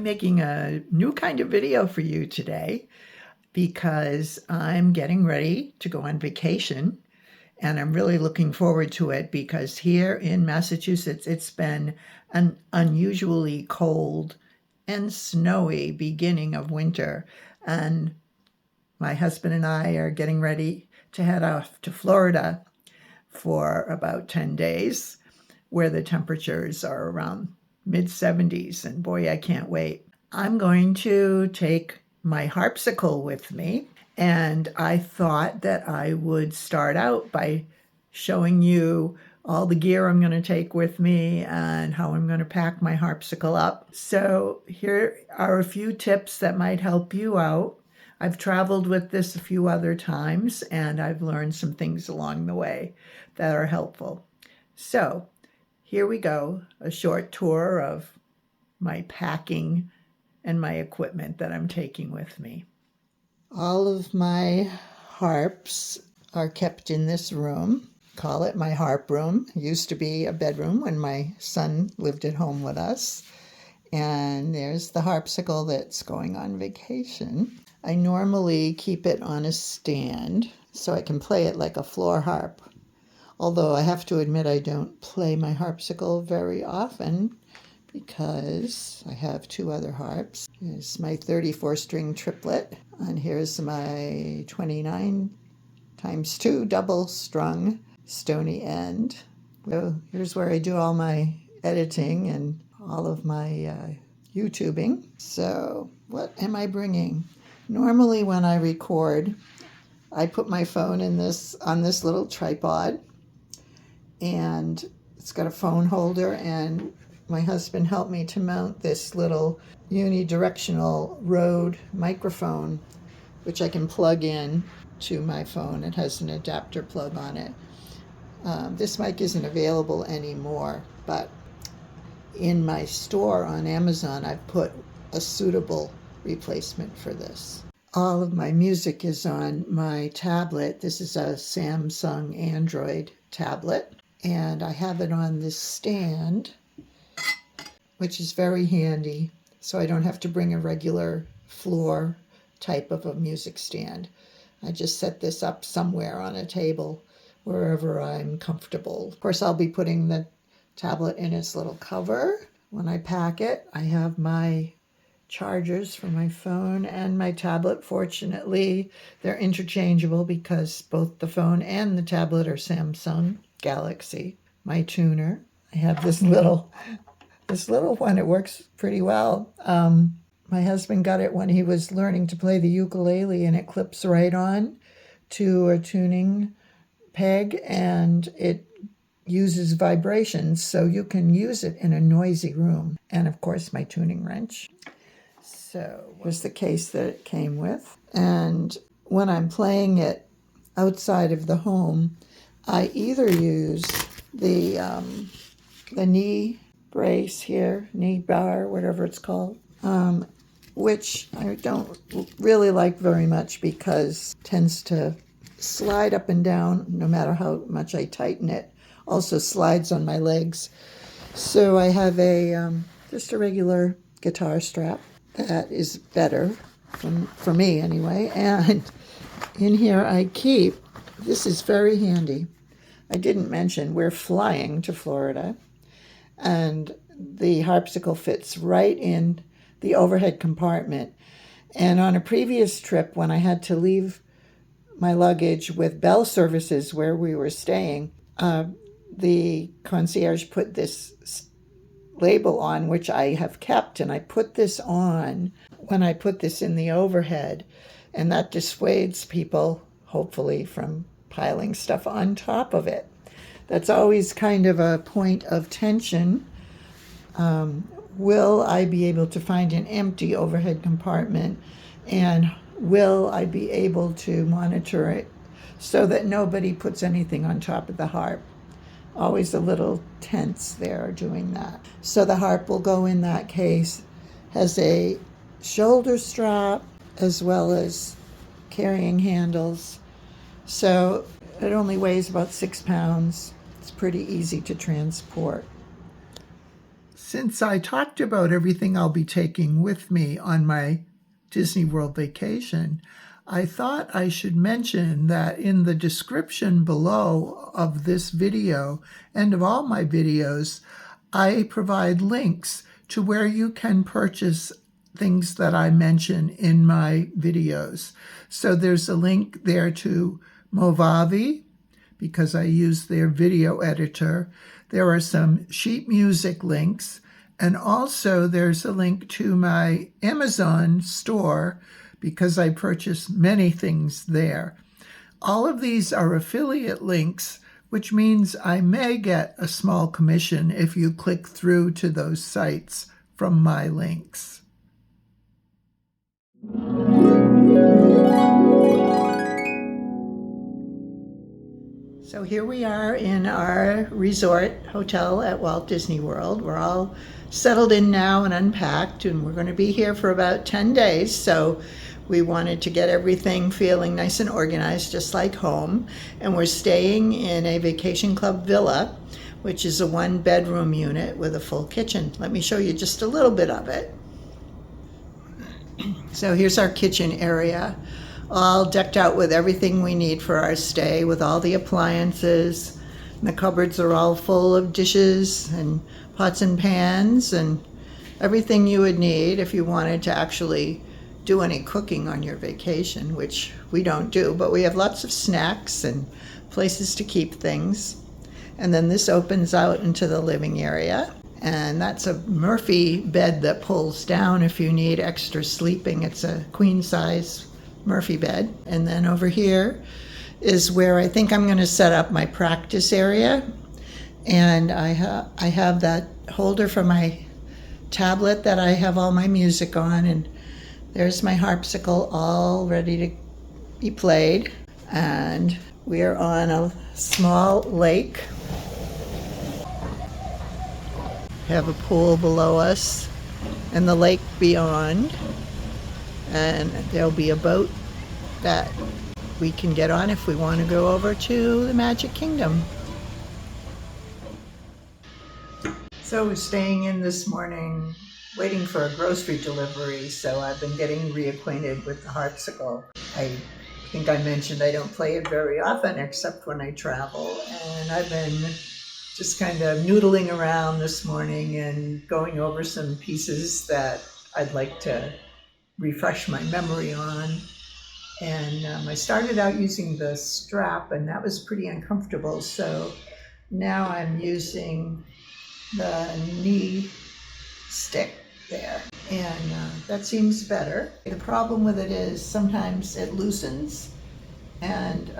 making a new kind of video for you today because I'm getting ready to go on vacation, and I'm really looking forward to it because here in Massachusetts, it's been an unusually cold and snowy beginning of winter, and my husband and I are getting ready to head off to Florida for about 10 days, where the temperatures are around mid-70s, and boy, I can't wait. I'm going to take my harpsicle with me, and I thought that I would start out by showing you all the gear I'm going to take with me and how I'm going to pack my harpsicle up. So here are a few tips that might help you out. I've traveled with this a few other times, and I've learned some things along the way that are helpful. So here we go, a short tour of my packing and my equipment that I'm taking with me. All of my harps are kept in this room. Call it my harp room. It used to be a bedroom when my son lived at home with us. And there's the harpsicle that's going on vacation. I normally keep it on a stand so I can play it like a floor harp. Although I have to admit I don't play my harpsicle very often because I have two other harps. Here's my 34-string triplet, and here's my 29 times 2 double-strung stony end. So here's where I do all my editing and all of my YouTubing. So what am I bringing? Normally when I record, I put my phone on this little tripod, and it's got a phone holder, and my husband helped me to mount this little unidirectional Rode microphone, which I can plug in to my phone. It has an adapter plug on it. This mic isn't available anymore, but in my store on Amazon, I've put a suitable replacement for this. All of my music is on my tablet. This is a Samsung Android tablet, and I have it on this stand, which is very handy, so I don't have to bring a regular floor type of a music stand. I just set this up somewhere on a table, wherever I'm comfortable. Of course, I'll be putting the tablet in its little cover. When I pack it, I have my chargers for my phone and my tablet. Fortunately, they're interchangeable because both the phone and the tablet are Samsung Galaxy. My tuner. I have this little one. It works pretty well. My husband got it when he was learning to play the ukulele, and it clips right on to a tuning peg, and it uses vibrations, so you can use it in a noisy room. And of course, my tuning wrench. So was the case that it came with. And when I'm playing it outside of the home, I either use the knee brace here, knee bar, whatever it's called, which I don't really like very much because it tends to slide up and down no matter how much I tighten it. Also slides on my legs. So I have just a regular guitar strap that is better for me anyway. And in here I keep, this is very handy. I didn't mention we're flying to Florida, and the harpsicle fits right in the overhead compartment. And on a previous trip, when I had to leave my luggage with Bell Services where we were staying, the concierge put this label on, which I have kept, and I put this on when I put this in the overhead, and that dissuades people, hopefully, from piling stuff on top of it. That's always kind of a point of tension. Will I be able to find an empty overhead compartment, and will I be able to monitor it so that nobody puts anything on top of the harp? Always a little tense there doing that. So the harp will go in that case, has a shoulder strap as well as carrying handles. So it only weighs about 6 pounds. It's pretty easy to transport. Since I talked about everything I'll be taking with me on my Disney World vacation, I thought I should mention that in the description below of this video and of all my videos, I provide links to where you can purchase things that I mention in my videos. So there's a link there to Movavi, because I use their video editor. There are some sheet music links, and also there's a link to my Amazon store because I purchase many things there. All of these are affiliate links, which means I may get a small commission if you click through to those sites from my links. So here we are in our resort hotel at Walt Disney World. We're all settled in now and unpacked, and we're going to be here for about 10 days. So we wanted to get everything feeling nice and organized, just like home. And we're staying in a Vacation Club villa, which is a 1-bedroom unit with a full kitchen. Let me show you just a little bit of it. So here's our kitchen area, all decked out with everything we need for our stay, with all the appliances. And the cupboards are all full of dishes and pots and pans and everything you would need if you wanted to actually do any cooking on your vacation, which we don't do, but we have lots of snacks and places to keep things. And then this opens out into the living area. And that's a Murphy bed that pulls down if you need extra sleeping. It's a queen size Murphy bed. And then over here is where I think I'm going to set up my practice area. And I have that holder for my tablet that I have all my music on. And there's my harpsicle all ready to be played. And we are on a small lake. Have a pool below us and the lake beyond, and there'll be a boat that we can get on if we want to go over to the Magic Kingdom. So we're staying in this morning waiting for a grocery delivery, so I've been getting reacquainted with the harpsicle. I think I mentioned I don't play it very often except when I travel, and I've been just kind of noodling around this morning and going over some pieces that I'd like to refresh my memory on. And I started out using the strap, and that was pretty uncomfortable. So now I'm using the knee stick there, and that seems better. The problem with it is sometimes it loosens and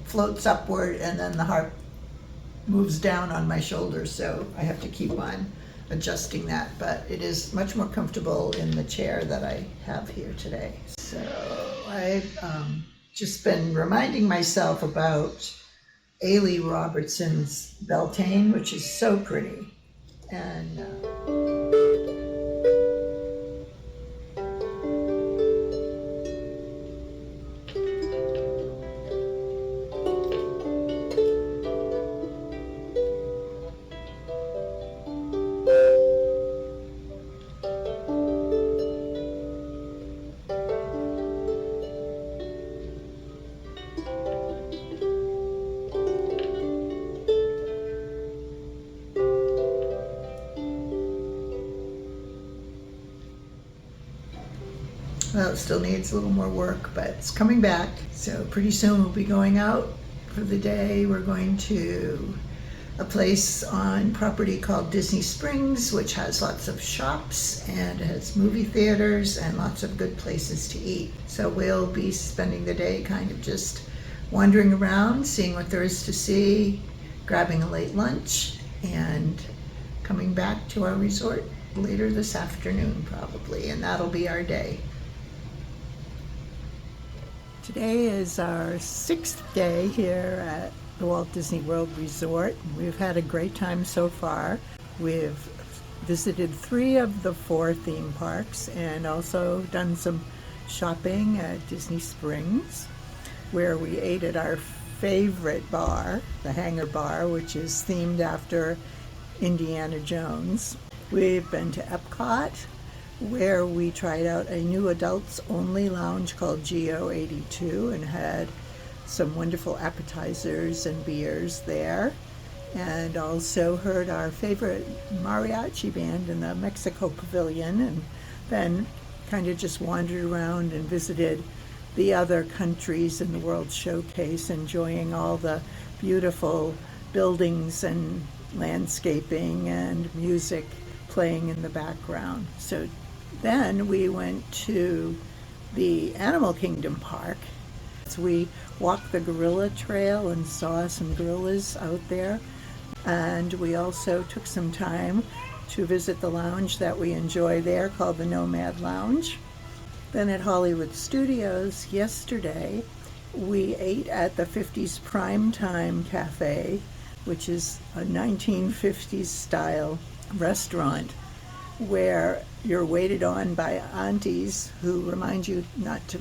floats upward, and then the harp moves down on my shoulder, so I have to keep on adjusting that, but it is much more comfortable in the chair that I have here today. So I've just been reminding myself about Ailey Robertson's Beltane, which is so pretty, and well, it still needs a little more work, but it's coming back. So pretty soon we'll be going out for the day. We're going to a place on property called Disney Springs, which has lots of shops and has movie theaters and lots of good places to eat. So we'll be spending the day kind of just wandering around, seeing what there is to see, grabbing a late lunch, and coming back to our resort later this afternoon probably, and that'll be our day. Today is our 6th day here at the Walt Disney World Resort. We've had a great time so far. We've visited 3 of the 4 theme parks and also done some shopping at Disney Springs, where we ate at our favorite bar, the Hangar Bar, which is themed after Indiana Jones. We've been to Epcot, where we tried out a new adults-only lounge called GO82 and had some wonderful appetizers and beers there. And also heard our favorite mariachi band in the Mexico Pavilion, and then kind of just wandered around and visited the other countries in the World Showcase, enjoying all the beautiful buildings and landscaping and music playing in the background. So then we went to the Animal Kingdom Park. So we walked the gorilla trail and saw some gorillas out there. And we also took some time to visit the lounge that we enjoy there called the Nomad Lounge. Then at Hollywood Studios yesterday, we ate at the 50s Primetime Cafe, which is a 1950s style restaurant where you're waited on by aunties who remind you not to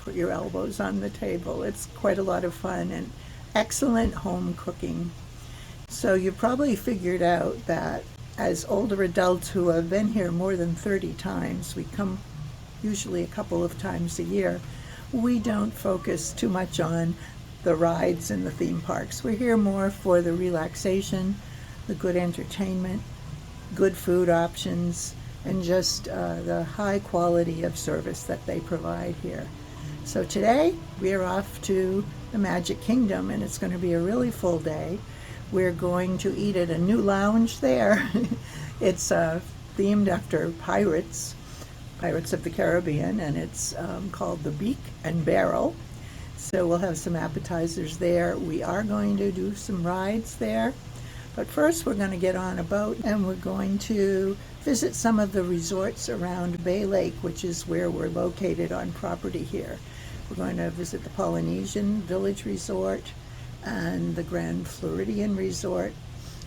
put your elbows on the table. It's quite a lot of fun and excellent home cooking. So you probably figured out that as older adults who have been here more than 30 times, we come usually a couple of times a year, we don't focus too much on the rides in the theme parks. We're here more for the relaxation, the good entertainment, good food options, and just the high quality of service that they provide here. So today we are off to the Magic Kingdom, and it's going to be a really full day. We're going to eat at a new lounge there. It's themed after Pirates of the Caribbean, and it's called the Beak and Barrel. So we'll have some appetizers there. We are going to do some rides there. But first we're going to get on a boat and we're going to visit some of the resorts around Bay Lake, which is where we're located on property here. We're going to visit the Polynesian Village Resort and the Grand Floridian Resort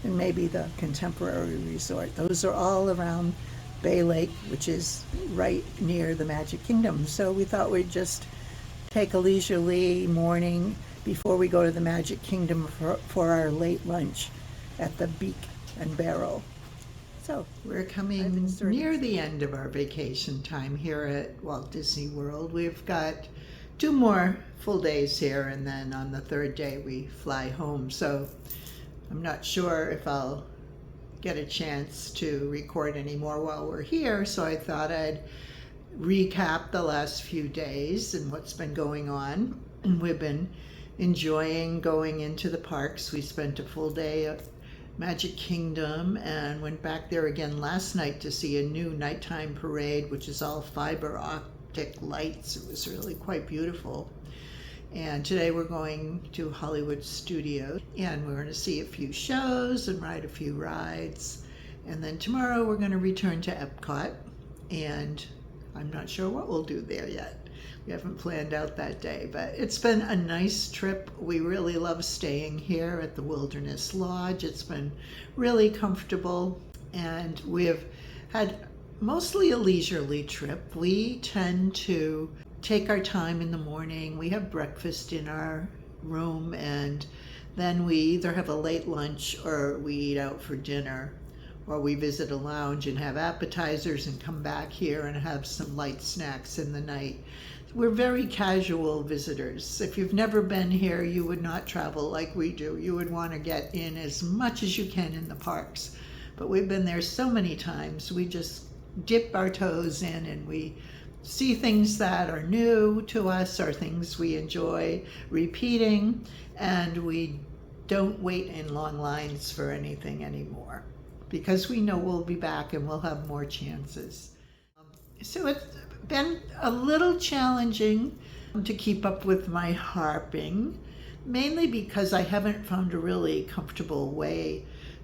and maybe the Contemporary Resort. Those are all around Bay Lake, which is right near the Magic Kingdom. So we thought we'd just take a leisurely morning before we go to the Magic Kingdom for our late lunch at the Beak and Barrel. So we're coming near the end of our vacation time here at Walt Disney World. We've got 2 more full days here, and then on the 3rd day we fly home. So I'm not sure if I'll get a chance to record any more while we're here, so I thought I'd recap the last few days and what's been going on. And we've been enjoying going into the parks. We spent a full day at Magic Kingdom and went back there again last night to see a new nighttime parade, which is all fiber optic lights. It was really quite beautiful. And today we're going to Hollywood Studios, and we're going to see a few shows and ride a few rides. And then tomorrow we're going to return to Epcot, and I'm not sure what we'll do there yet. We haven't planned out that day, but it's been a nice trip. We really love staying here at the Wilderness Lodge. It's been really comfortable, and we've had mostly a leisurely trip. We tend to take our time in the morning. We have breakfast in our room, and then we either have a late lunch or we eat out for dinner, or we visit a lounge and have appetizers and come back here and have some light snacks in the night. We're very casual visitors. If you've never been here, you would not travel like we do. You would want to get in as much as you can in the parks. But we've been there so many times, we just dip our toes in and we see things that are new to us or things we enjoy repeating, and we don't wait in long lines for anything anymore because we know we'll be back and we'll have more chances. So it's been a little challenging to keep up with my harping, mainly because I haven't found a really comfortable way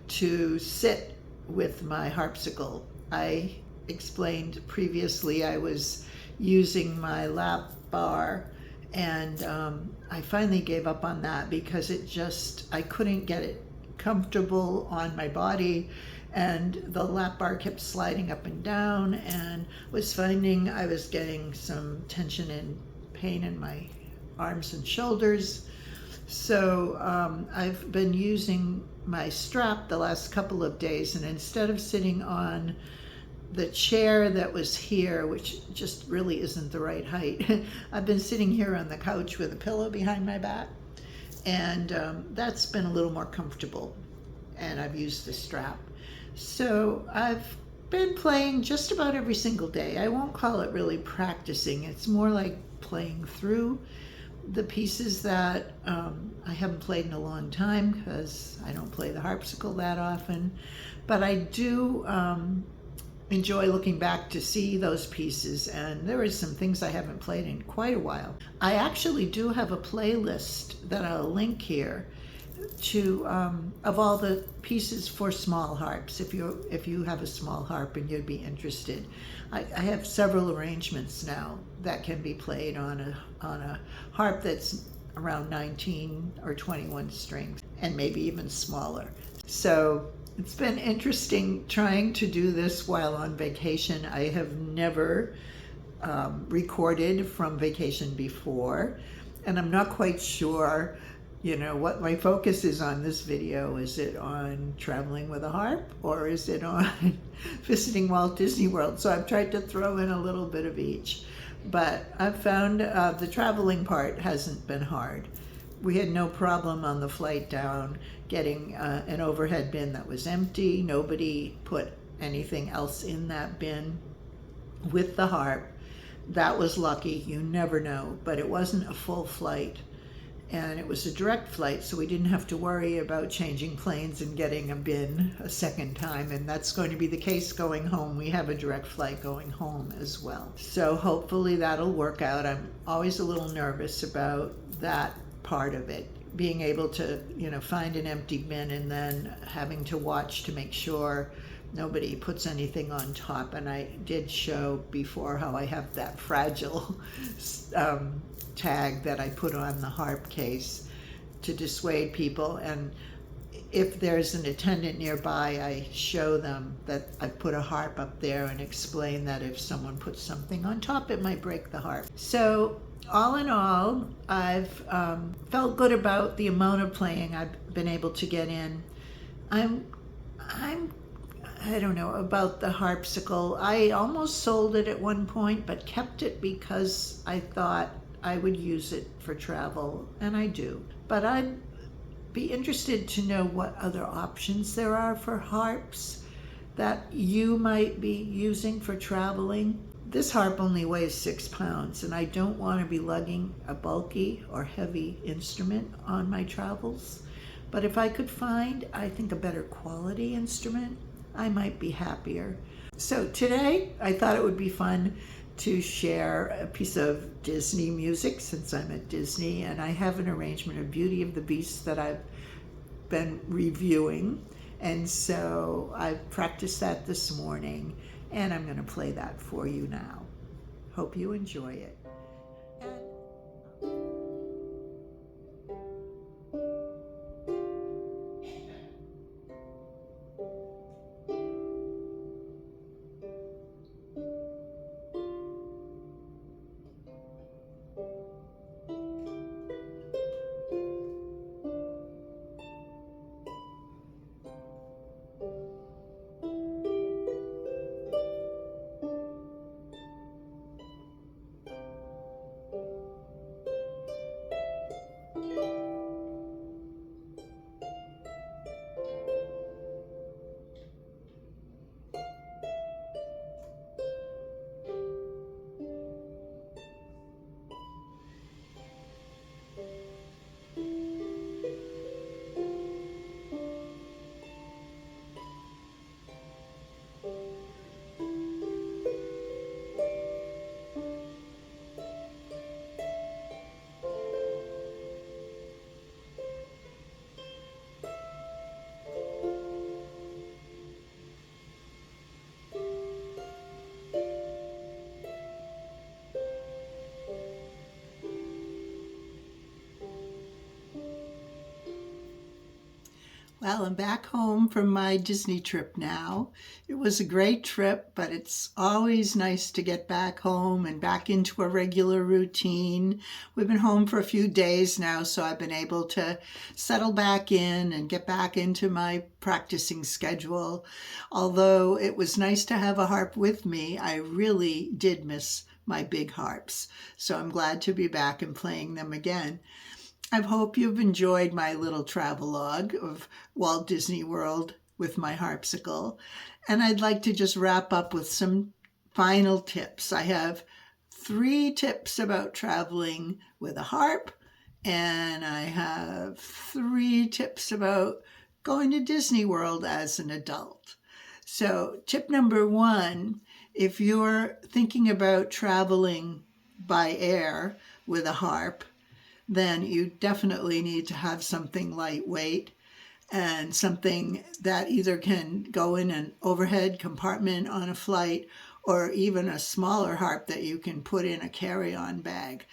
to sit with my harpsicle. I explained previously I was using my lap bar, and I finally gave up on that because I couldn't get it comfortable on my body, and the lap bar kept sliding up and down, and was finding I was getting some tension and pain in my arms and shoulders. So I've been using my strap the last couple of days, and instead of sitting on the chair that was here, which just really isn't the right height, I've been sitting here on the couch with a pillow behind my back, and that's been a little more comfortable, and I've used the strap. So I've been playing just about every single day. I won't call it really practicing. It's more like playing through the pieces that I haven't played in a long time, because I don't play the harpsichord that often. But I do enjoy looking back to see those pieces, and there is some things I haven't played in quite a while. I actually do have a playlist that I'll link here to of all the pieces for small harps, if you have a small harp and you'd be interested. I have several arrangements now that can be played on a harp that's around 19 or 21 strings, and maybe even smaller. So it's been interesting trying to do this while on vacation. I have never recorded from vacation before, and I'm not quite sure what my focus is on this video. Is it on traveling with a harp, or is it on visiting Walt Disney World? So I've tried to throw in a little bit of each, but I've found the traveling part hasn't been hard. We had no problem on the flight down getting an overhead bin that was empty. Nobody put anything else in that bin with the harp. That was lucky. You never know, but it wasn't a full flight. And it was a direct flight, so we didn't have to worry about changing planes and getting a bin a second time, and that's going to be the case going home. We have a direct flight going home as well. So hopefully that'll work out. I'm always a little nervous about that part of it, being able to, find an empty bin and then having to watch to make sure nobody puts anything on top. And I did show before how I have that fragile tag that I put on the harp case to dissuade people, and if there's an attendant nearby, I show them that I put a harp up there and explain that if someone puts something on top, it might break the harp. So all in all, I've felt good about the amount of playing I've been able to get in. I don't know about the harpsicle. I almost sold it at one point, but kept it because I thought I would use it for travel, and I do. But I'd be interested to know what other options there are for harps that you might be using for traveling. This harp only weighs 6 pounds, and I don't want to be lugging a bulky or heavy instrument on my travels. But if I could find, I think, a better quality instrument, I might be happier. So today, I thought it would be fun to share a piece of Disney music, since I'm at Disney, and I have an arrangement of Beauty of the Beast that I've been reviewing, and so I practiced that this morning, and I'm going to play that for you now. Hope you enjoy it. Well, I'm back home from my Disney trip now. It was a great trip, but it's always nice to get back home and back into a regular routine. We've been home for a few days now, so I've been able to settle back in and get back into my practicing schedule. Although it was nice to have a harp with me, I really did miss my big harps. So I'm glad to be back and playing them again. I hope you've enjoyed my little travelogue of Walt Disney World with my harpsicle. And I'd like to just wrap up with some final tips. I have 3 tips about traveling with a harp, and I have 3 tips about going to Disney World as an adult. So, tip number 1, if you're thinking about traveling by air with a harp, then you definitely need to have something lightweight and something that either can go in an overhead compartment on a flight or even a smaller harp that you can put in a carry-on bag.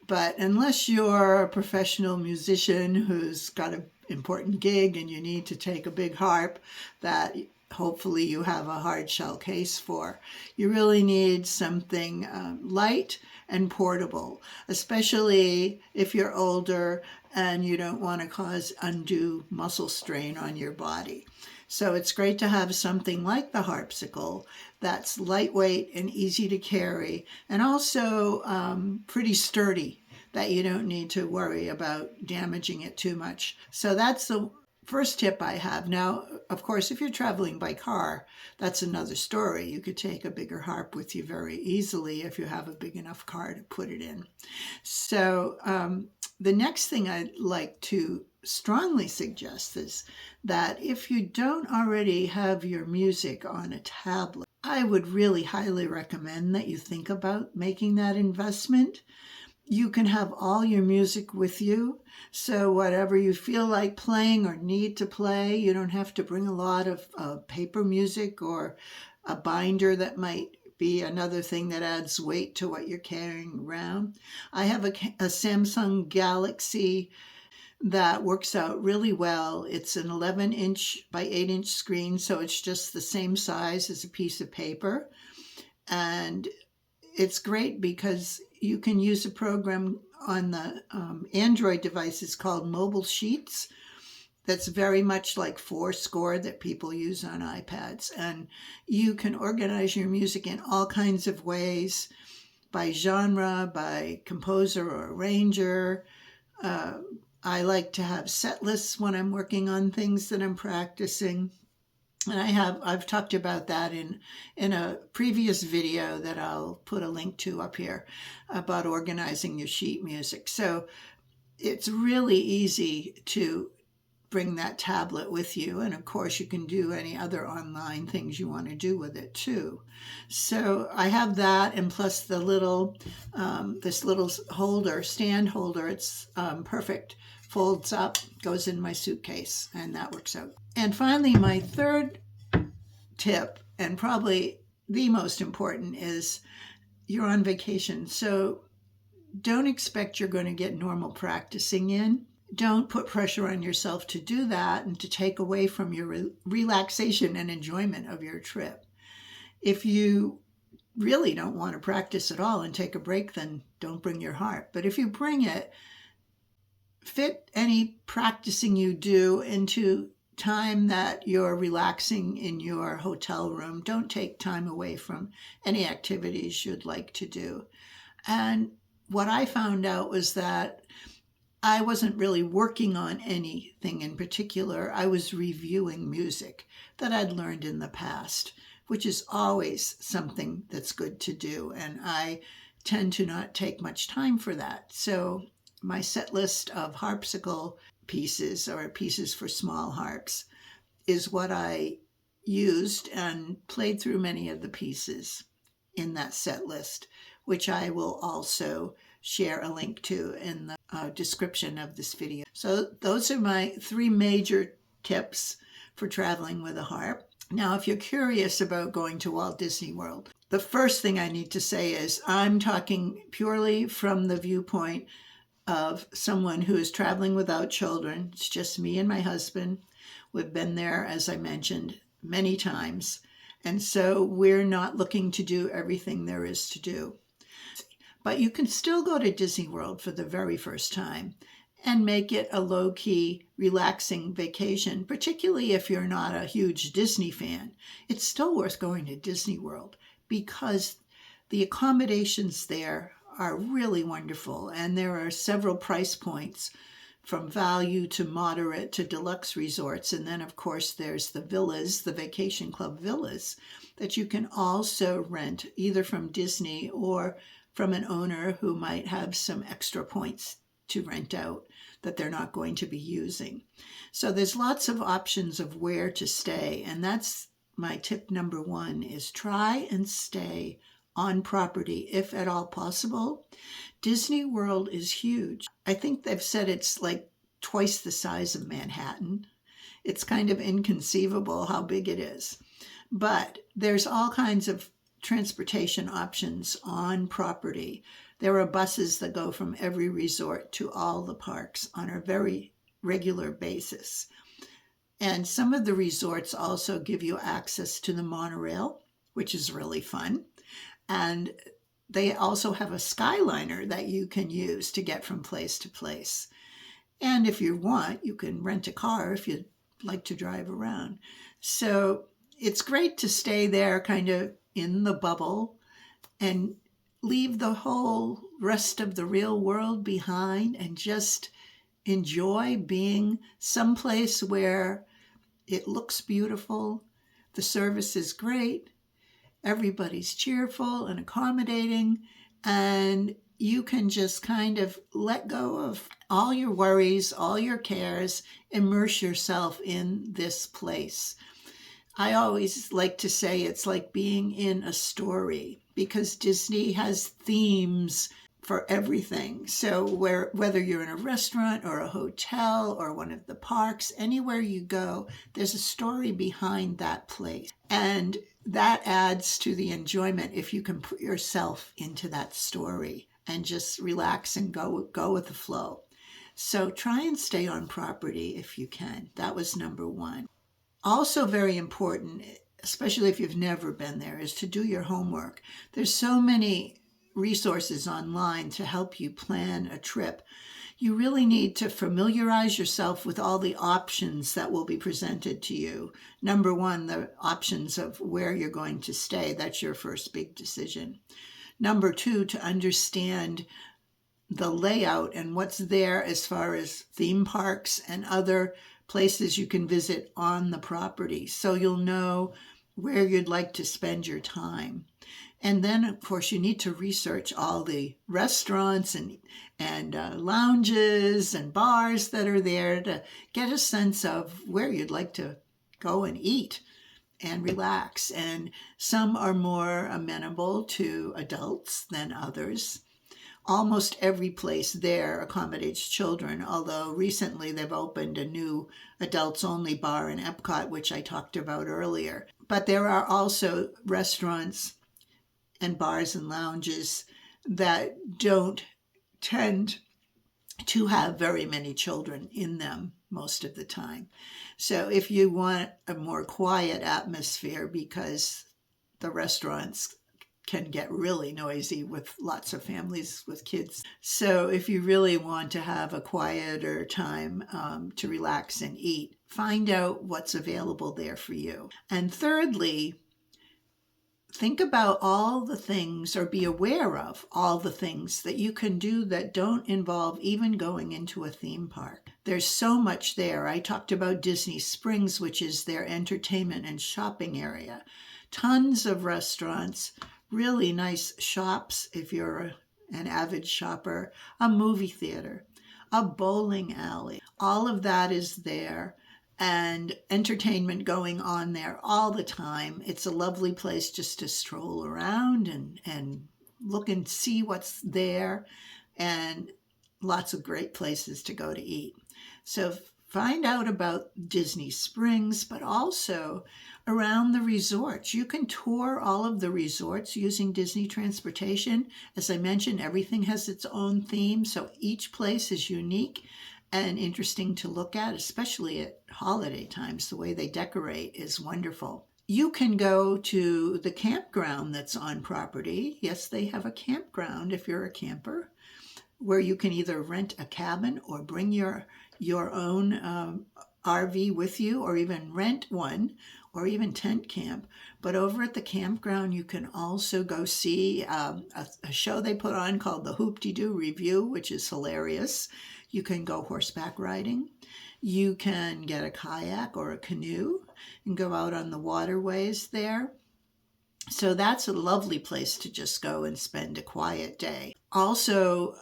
But unless you're a professional musician who's got an important gig and you need to take a big harp that hopefully you have a hard shell case for, you really need something light and portable, especially if you're older and you don't want to cause undue muscle strain on your body. So it's great to have something like the harpsicle that's lightweight and easy to carry, and also pretty sturdy, that you don't need to worry about damaging it too much. So that's the first tip I have. Now, of course, if you're traveling by car, that's another story. You could take a bigger harp with you very easily if you have a big enough car to put it in. So the next thing I'd like to strongly suggest is that if you don't already have your music on a tablet, I would really highly recommend that you think about making that investment. You can have all your music with you, so whatever you feel like playing or need to play, you don't have to bring a lot of paper music or a binder that might be another thing that adds weight to what you're carrying around. I have a Samsung Galaxy that works out really well. It's an 11-inch by 8-inch screen, so it's just the same size as a piece of paper. And it's great because you can use a program on the Android devices called Mobile Sheets that's very much like Fourscore that people use on iPads. And you can organize your music in all kinds of ways, by genre, by composer or arranger. I like to have set lists when I'm working on things that I'm practicing. And I've talked about that in a previous video that I'll put a link to up here about organizing your sheet music. So it's really easy to bring that tablet with you. And of course, you can do any other online things you want to do with it too. So I have that, and plus the little, this little holder, stand holder, it's perfect. Folds up, goes in my suitcase, and that works out. And finally, my third tip, and probably the most important, is you're on vacation. So don't expect you're going to get normal practicing in. Don't put pressure on yourself to do that and to take away from your relaxation and enjoyment of your trip. If you really don't want to practice at all and take a break, then don't bring your harp. But if you bring it, fit any practicing you do into time that you're relaxing in your hotel room. Don't take time away from any activities you'd like to do. And what I found out was that I wasn't really working on anything in particular. I was reviewing music that I'd learned in the past, which is always something that's good to do. And I tend to not take much time for that. So my set list of harpsicle pieces, or pieces for small harps, is what I used and played through many of the pieces in that set list, which I will also share a link to in the description of this video. So those are my 3 major tips for traveling with a harp. Now, if you're curious about going to Walt Disney World, the first thing I need to say is I'm talking purely from the viewpoint of someone who is traveling without children. It's just me and my husband. We've been there, as I mentioned, many times. And so we're not looking to do everything there is to do. But you can still go to Disney World for the very first time and make it a low-key, relaxing vacation, particularly if you're not a huge Disney fan. It's still worth going to Disney World because the accommodations there are really wonderful, and there are several price points from value to moderate to deluxe resorts. And then, of course, there's the villas, the vacation club villas, that you can also rent either from Disney or from an owner who might have some extra points to rent out that they're not going to be using. So there's lots of options of where to stay. And that's my tip number one, is try and stay on property if at all possible. Disney World is huge. I think they've said it's like twice the size of Manhattan. It's kind of inconceivable how big it is. But there's all kinds of transportation options on property. There are buses that go from every resort to all the parks on a very regular basis. And some of the resorts also give you access to the monorail, which is really fun. And they also have a Skyliner that you can use to get from place to place. And if you want, you can rent a car if you'd like to drive around. So it's great to stay there kind of in the bubble and leave the whole rest of the real world behind and just enjoy being someplace where it looks beautiful, the service is great, everybody's cheerful and accommodating, and you can just kind of let go of all your worries, all your cares, immerse yourself in this place. I always like to say it's like being in a story, because Disney has themes for everything. So whether you're in a restaurant or a hotel or one of the parks, anywhere you go, there's a story behind that place. And that adds to the enjoyment if you can put yourself into that story and just relax and go with the flow. So try and stay on property if you can. That was number one. Also very important, especially if you've never been there, is to do your homework. There's so many resources online to help you plan a trip. You really need to familiarize yourself with all the options that will be presented to you. Number one, the options of where you're going to stay. That's your first big decision. Number two, to understand the layout and what's there as far as theme parks and other places you can visit on the property, so you'll know where you'd like to spend your time. And then, of course, you need to research all the restaurants and lounges and bars that are there to get a sense of where you'd like to go and eat and relax. And some are more amenable to adults than others. Almost every place there accommodates children, although recently they've opened a new adults-only bar in Epcot, which I talked about earlier. But there are also restaurants and bars and lounges that don't tend to have very many children in them most of the time. So if you want a more quiet atmosphere, because the restaurants can get really noisy with lots of families with kids. So if you really want to have a quieter time to relax and eat, find out what's available there for you. And thirdly, think about all the things, or be aware of all the things that you can do that don't involve even going into a theme park. There's so much there. I talked about Disney Springs, which is their entertainment and shopping area. Tons of restaurants, really nice shops if you're an avid shopper, a movie theater, a bowling alley. All of that is there, and entertainment going on there all the time. It's a lovely place just to stroll around and look and see what's there, and lots of great places to go to eat. So find out about Disney Springs, but also around the resorts. You can tour all of the resorts using Disney transportation. As I mentioned, everything has its own theme, so each place is unique, and interesting to look at, especially at holiday times. The way they decorate is wonderful. You can go to the campground that's on property. Yes, they have a campground if you're a camper, where you can either rent a cabin or bring your own RV with you, or even rent one, or even tent camp. But over at the campground, you can also go see a show they put on called the Hoop-de-Doo Review, which is hilarious. You can go horseback riding. You can get a kayak or a canoe and go out on the waterways there. So that's a lovely place to just go and spend a quiet day. Also,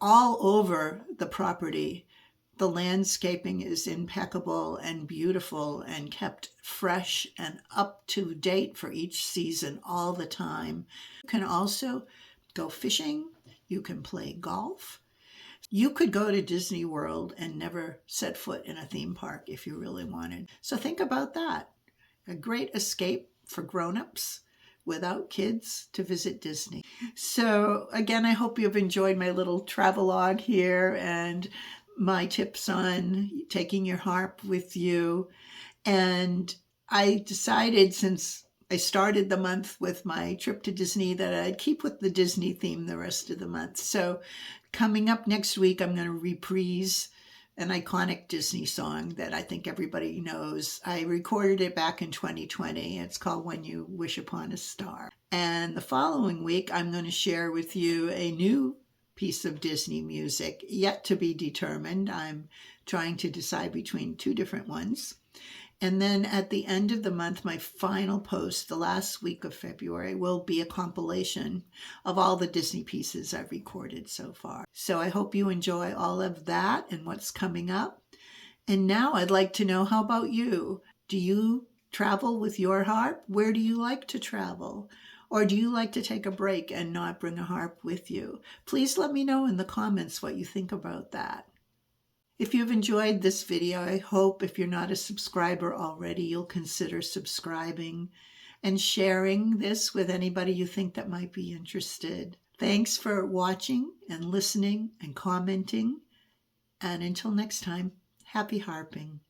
all over the property, the landscaping is impeccable and beautiful and kept fresh and up to date for each season all the time. You can also go fishing. You can play golf. You could go to Disney World and never set foot in a theme park if you really wanted. So think about that. A great escape for grown-ups without kids to visit Disney. So again, I hope you've enjoyed my little travelogue here and my tips on taking your harp with you. And I decided, since I started the month with my trip to Disney, that I'd keep with the Disney theme the rest of the month. So coming up next week, I'm going to reprise an iconic Disney song that I think everybody knows. I recorded it back in 2020. It's called When You Wish Upon a Star. And the following week, I'm going to share with you a new piece of Disney music, yet to be determined. I'm trying to decide between two different ones. And then at the end of the month, my final post, the last week of February, will be a compilation of all the Disney pieces I've recorded so far. So I hope you enjoy all of that and what's coming up. And now I'd like to know, how about you? Do you travel with your harp? Where do you like to travel? Or do you like to take a break and not bring a harp with you? Please let me know in the comments what you think about that. If you've enjoyed this video, I hope, if you're not a subscriber already, you'll consider subscribing and sharing this with anybody you think that might be interested. Thanks for watching and listening and commenting. And until next time, happy harping.